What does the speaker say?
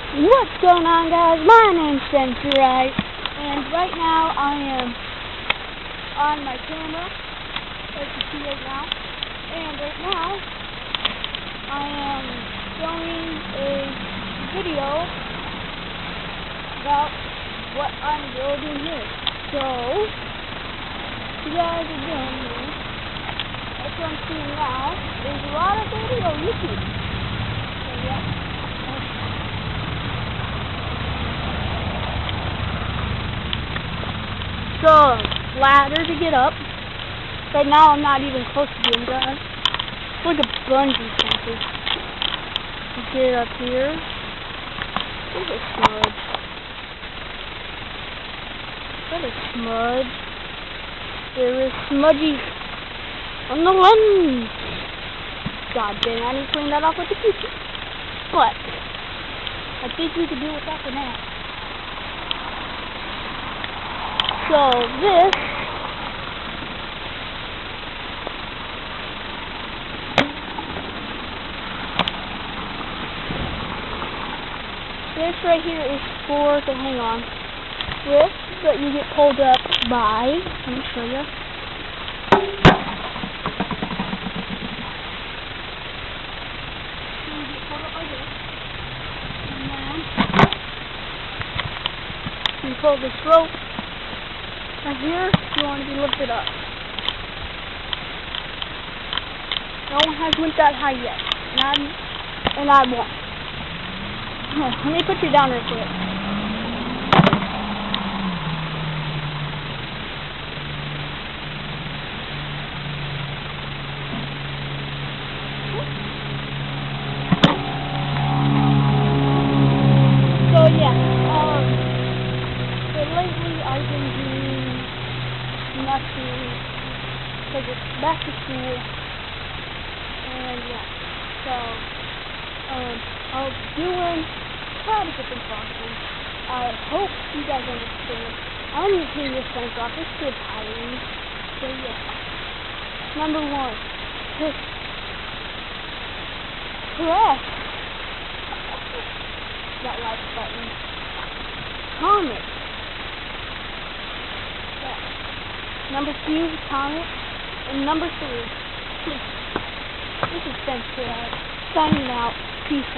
What's going on, guys? My name's Centurite, and right now I am on my camera, as you see right now. And right now I am filming a video about what I'm building here. So, you guys are doing here. That's what I'm seeing now. There's a lot of video on YouTube. So yeah. So, ladder to get up. Right now I'm not even close to being done. It's like a bungee something. Get it up here. There's a smudge. There's a smudge. There is smudgy on the lens. God dang, I need to clean that off with the Q-tip. But I think we could do without for now. So this right here is for the hang on. This that you get pulled up by. Let me show you. You get pulled up by this, and then you pull this rope. Now here, you want to be lifted up. No one has went that high yet, and I won't. Here, let me put you down real quick. So yeah, so lately I've been doing nothing because it's back to school, and yeah, so I'll be doing quite a different process. I hope you guys understand. I need to clean this fence off. It's still tiring. So yeah, number one, press that like button. Comment. Yeah. Number 2, comment. And number 3, this is Centurite signing out. Peace out.